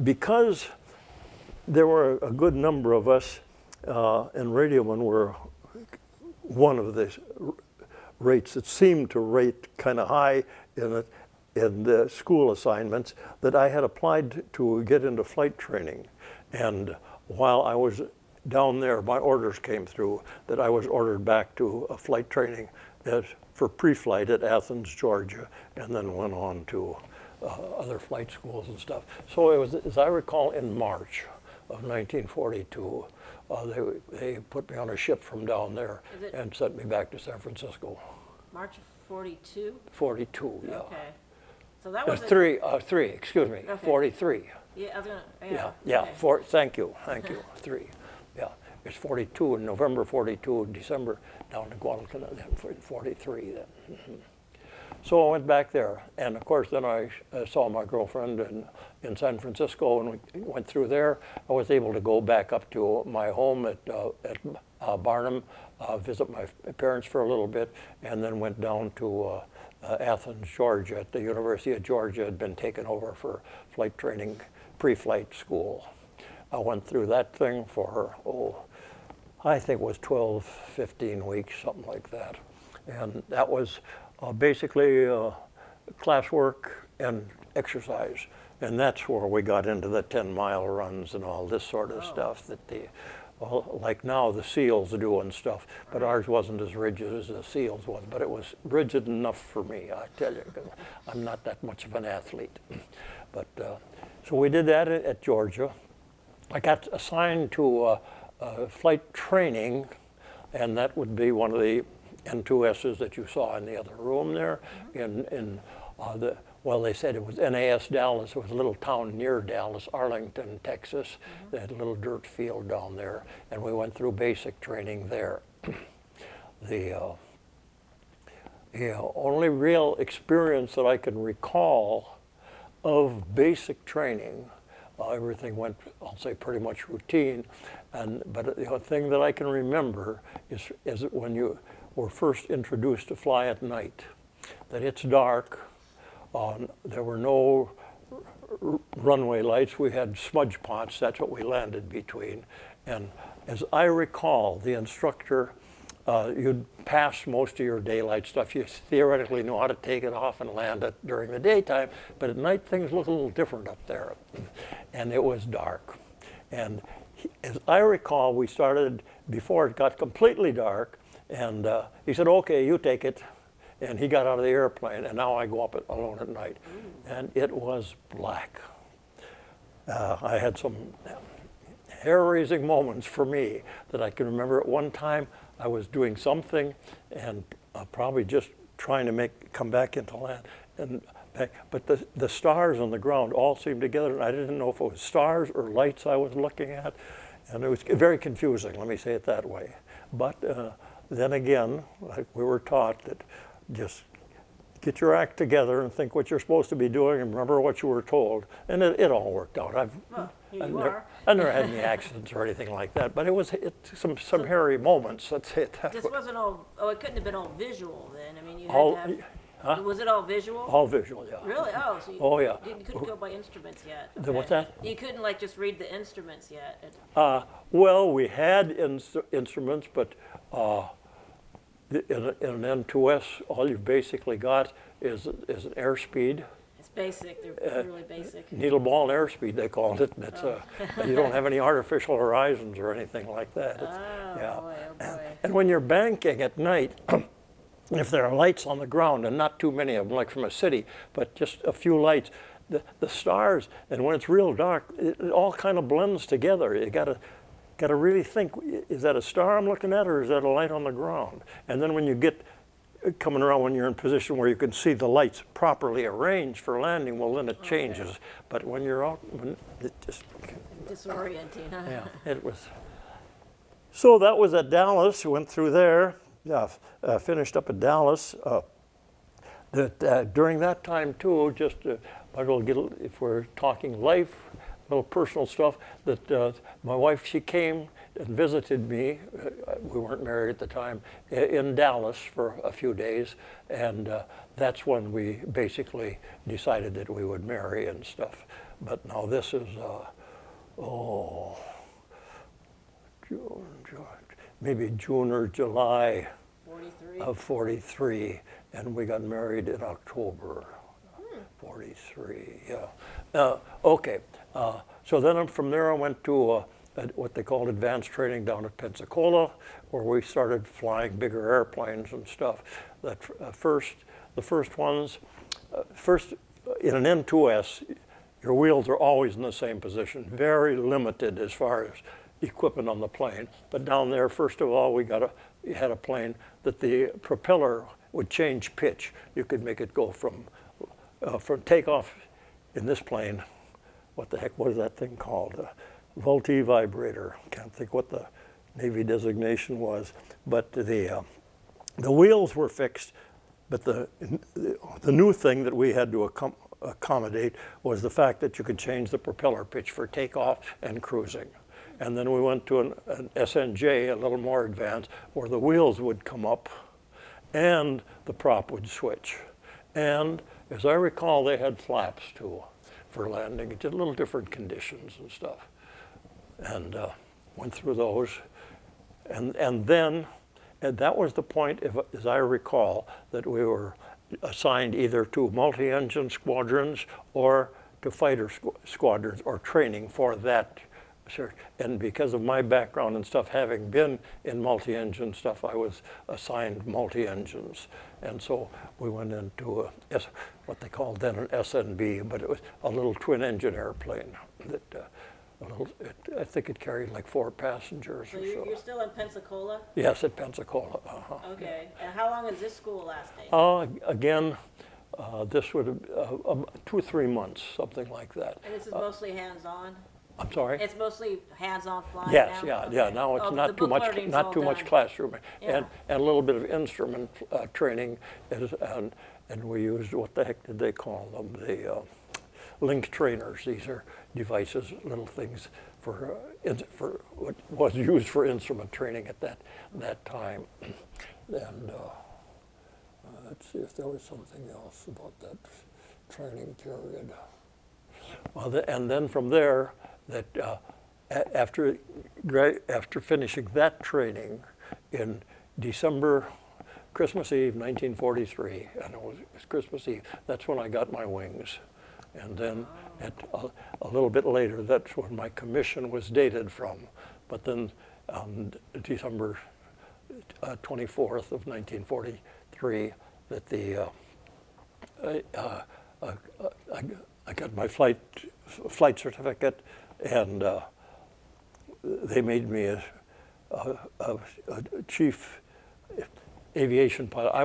because there were a good number of us, and radiomen were one of the rates that seemed to rate kind of high in the school assignments, that I had applied to get into flight training. And while I was down there, my orders came through that I was ordered back to a flight training for pre-flight at Athens, Georgia, and then went on to other flight schools and stuff. So it was, as I recall, in March of 1942, they put me on a ship from down there and sent me back to San Francisco. March of 42? 42, yeah. Okay. So that was excuse me, okay. 43. Yeah, I was gonna, yeah, okay. Thank you, 3. Yeah, it's 42 in November 42, in December down to Guadalcanal, then 43 then. Mm-hmm. So I went back there, and of course then I saw my girlfriend in San Francisco, and we went through there. I was able to go back up to my home at Barnum, visit my parents for a little bit, and then went down to Athens, Georgia, at the University of Georgia. Had been taken over for flight training, pre-flight school. I went through that thing for, I think it was 12, 15 weeks, something like that. And that was basically classwork and exercise. And that's where we got into the 10-mile runs and all this sort of stuff that like now the SEALs do and stuff, but ours wasn't as rigid as the SEALs was, but it was rigid enough for me, I tell you, because I'm not that much of an athlete. But so we did that at Georgia. I got assigned to flight training, and that would be one of the N2Ss that you saw in the other room there. Well, they said it was NAS Dallas. It was a little town near Dallas, Arlington, Texas. They had a little dirt field down there, and we went through basic training there. The only real experience that I can recall of basic training, everything went, I'll say, pretty much routine. But the thing that I can remember is when you were first introduced to fly at night, that it's dark. There were no runway lights. We had smudge pots. That's what we landed between. And as I recall, the instructor, you'd pass most of your daylight stuff. You theoretically know how to take it off and land it during the daytime, but at night things look a little different up there. And it was dark. And as I recall, we started before it got completely dark, and he said, "Okay, you take it." And he got out of the airplane, and now I go up alone at night. And it was black. I had some hair-raising moments for me that I can remember. At one time, I was doing something and probably just trying to come back into land. But the stars on the ground all seemed together, and I didn't know if it was stars or lights I was looking at. And it was very confusing, let me say it that way. But then again, like we were taught that just get your act together and think what you're supposed to be doing and remember what you were told. And it all worked out. I've never had any accidents or anything like that, but it was some hairy moments, let's say it that way. This wasn't all, it couldn't have been all visual then. I mean, you had to have, was it all visual? All visual, yeah. Really? Oh, so you couldn't go by instruments yet. Okay. What's that? You couldn't like just read the instruments yet? Well, we had instruments, but in an N2S, all you've basically got is an airspeed. It's basic. They're really basic. Needle ball and airspeed, they called it. It's, you don't have any artificial horizons or anything like that. Boy. And when you're banking at night, if there are lights on the ground, and not too many of them, like from a city, but just a few lights, the stars, and when it's real dark, it all kind of blends together. You got to really think, is that a star I'm looking at, or is that a light on the ground? And then when you get coming around, when you're in position where you can see the lights properly arranged for landing, well, then it changes. Okay. But when you're out, it just... disorienting, huh? Yeah, it was. So that was at Dallas. Went through there, finished up at Dallas. During that time, too, just if we're talking life, little personal stuff, that my wife, she came and visited me. We weren't married at the time, in Dallas for a few days, and that's when we basically decided that we would marry and stuff. But now this is, maybe June or July 43. of 43, and we got married in October 43, yeah. Okay, so then from there I went to what they called advanced training down at Pensacola, where we started flying bigger airplanes and stuff. The first ones, in an N2S, your wheels are always in the same position, very limited as far as equipment on the plane. But down there, first of all, we had a plane that the propeller would change pitch. You could make it go from takeoff in this plane. What the heck was that thing called? Vultee vibrator. Can't think what the Navy designation was. But the wheels were fixed. But the new thing that we had to accommodate was the fact that you could change the propeller pitch for takeoff and cruising. And then we went to an SNJ, a little more advanced, where the wheels would come up and the prop would switch. And as I recall, they had flaps too for landing. It did a little different conditions and stuff. And went through those. And then, and that was the point, as I recall, that we were assigned either to multi-engine squadrons or to fighter squadrons or training for that. And because of my background and stuff, having been in multi-engine stuff, I was assigned multi-engines. And so we went into what they called then an SNB, but it was a little twin-engine airplane. That I think it carried like 4 passengers So or so. you're still in Pensacola? Yes, at Pensacola. Okay. And how long is this school lasting? Again, this would have 2 or 3 months, something like that. And this is mostly hands-on? I'm sorry? It's mostly hands-on flying Yes, now? yeah. Okay. Now it's Oh, not the too book much, learning's not all too much done. classroom, Yeah. and a little bit of instrument training, and we used, what the heck did they call them? The link trainers. These are devices, little things for what was used for instrument training at that time. And let's see if there was something else about that training period. Well, and then from there, that after finishing that training in December, Christmas Eve, 1943, and it was Christmas Eve, that's when I got my wings. And then a little bit later, that's when my commission was dated from. But then on December 24th of 1943, that I got my flight certificate, and they made me a chief aviation pilot.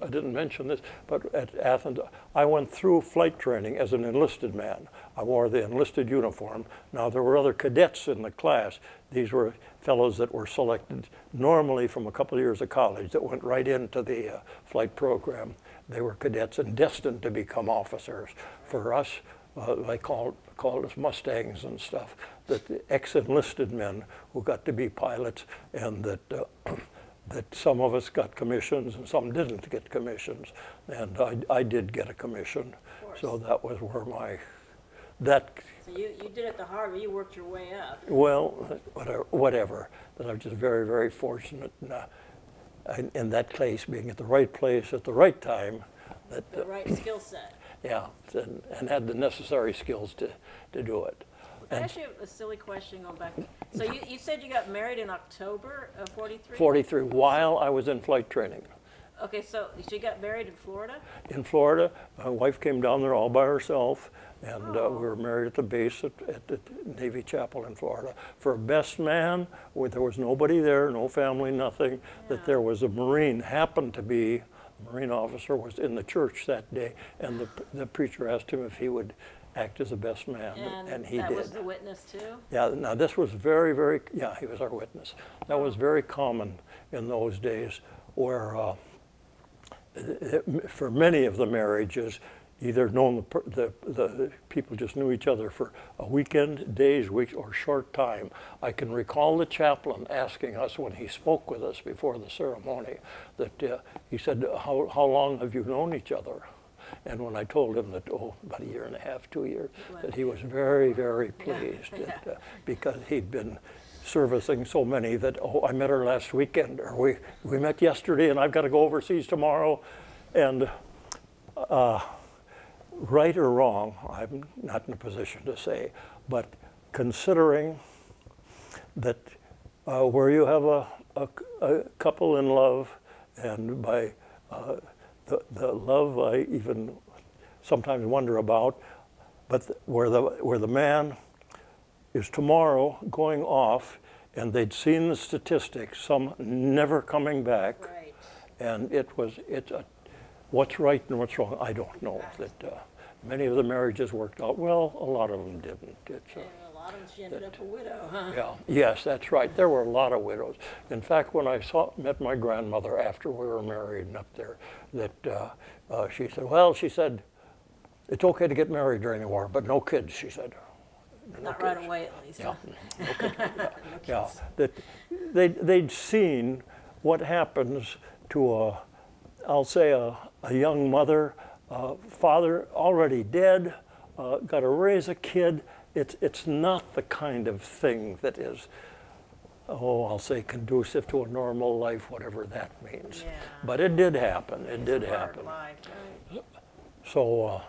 I didn't mention this, but at Athens, I went through flight training as an enlisted man. I wore the enlisted uniform. Now, there were other cadets in the class. These were fellows that were selected normally from a couple of years of college that went right into the flight program. They were cadets and destined to become officers. For us, they called us Mustangs and stuff, that the ex-enlisted men who got to be pilots, and that some of us got commissions and some didn't get commissions. And I did get a commission. So that was where So you did it the hard way, you worked your way up. Well, whatever. That I was just very, very fortunate in that place, being at the right place at the right time. The right skill set. Yeah, and had the necessary skills to do it. Can I ask you a silly question going back? So you said you got married in October of 43? 43, while I was in flight training. Okay, so you got married in Florida? In Florida, my wife came down there all by herself, and we were married at the base at the Navy Chapel in Florida. For a best man, there was nobody there, no family, nothing, that there was a Marine, happened to be, a Marine officer was in the church that day, and the preacher asked him if he would act as a best man, and he did. That was the witness too? Yeah, now this was very, very, yeah, he was our witness. That was very common in those days, where for many of the marriages, either the people just knew each other for a weekend, days, weeks, or short time. I can recall the chaplain asking us when he spoke with us before the ceremony, that he said, how long have you known each other? And when I told him that, about a year and a half, 2 years, was. that he was very, very pleased because he'd been servicing so many that, I met her last weekend, or we met yesterday, and I've got to go overseas tomorrow. And right or wrong, I'm not in a position to say, but considering that where you have a couple in love, and by the love I even sometimes wonder about, but where the man is tomorrow going off, and they'd seen the statistics, some never coming back, Right. and what's right and what's wrong, I don't know. That many of the marriages worked out well, a lot of them didn't. And a lot of them, she ended up a widow, huh? Yeah, yes, that's right. There were a lot of widows. In fact, when I met my grandmother after we were married and up there, that she said, it's okay to get married during the war, but no kids, she said. No Not kids. right away, at least. Yeah, Huh? no kids. Yeah, kids. that they'd seen what happens to I'll say a young mother, father already dead, got to raise a kid. It's not the kind of thing that is, I'll say conducive to a normal life, whatever that means. Yeah. But it did happen. It did Hard happen. life, right? So,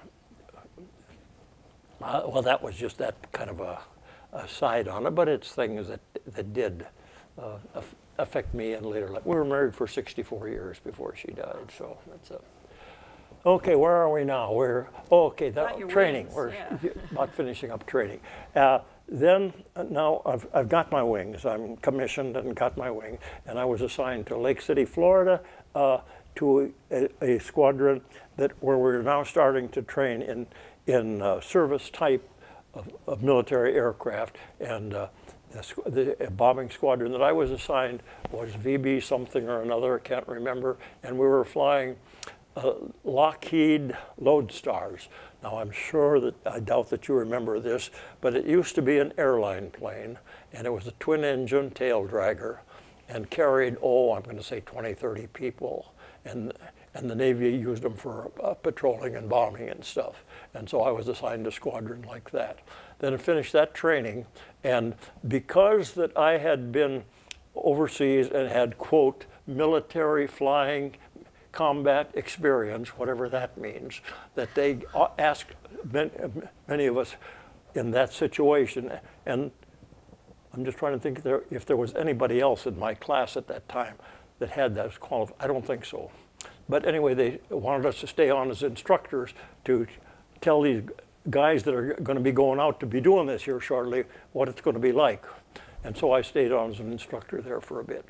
well, that was just that kind of a side on it, but it's things that did affect me in later life. We were married for 64 years before she died, so that's okay, where are we now? Okay, Got your training. wings, We're yeah. about finishing up training. Now I've got my wings. I'm commissioned and got my wing, and I was assigned to Lake City, Florida, to a squadron where we're now starting to train in service type of military aircraft. And the bombing squadron that I was assigned was VB something or another, I can't remember, and we were flying Lockheed Lodestars. Now I'm sure that, I doubt that you remember this, but it used to be an airline plane, and it was a twin engine tail dragger and carried, I'm going to say 20, 30 people. And the Navy used them for patrolling and bombing and stuff. And so I was assigned a squadron like that. Then I finished that training, and because that I had been overseas and had, quote, military flying combat experience, whatever that means, that they asked many of us in that situation, and I'm just trying to think if there was anybody else in my class at that time that had that qualified. I don't think so. But anyway, they wanted us to stay on as instructors to tell these guys that are going to be going out to be doing this here shortly what it's going to be like. And so I stayed on as an instructor there for a bit.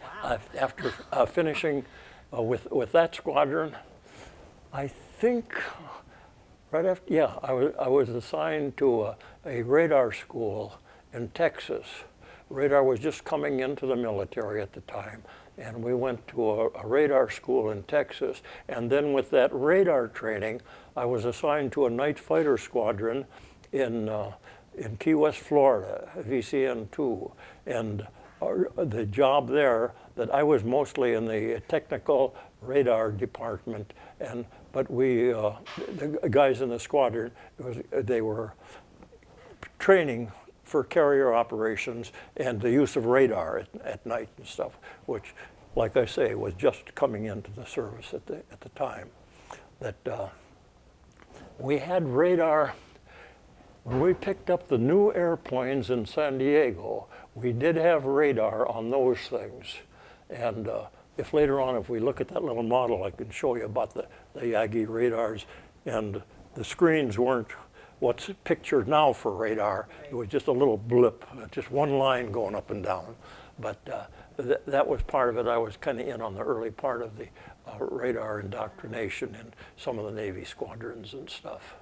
Wow. After finishing with that squadron, I think right after, I was assigned to a radar school in Texas. Radar was just coming into the military at the time, and we went to a radar school in Texas. And then with that radar training, I was assigned to a night fighter squadron in Key West, Florida, VCN-2. And the job there, that I was mostly in the technical radar department, but the guys in the squadron, they were training for carrier operations and the use of radar at night and stuff, which, like I say, was just coming into the service at the time. That we had radar. When we picked up the new airplanes in San Diego, we did have radar on those things. And if later on, if we look at that little model, I can show you about the Yagi radars, and the screens weren't what's pictured now for radar. It was just a little blip, just one line going up and down. But that was part of it. I was kind of in on the early part of the radar indoctrination in some of the Navy squadrons and stuff.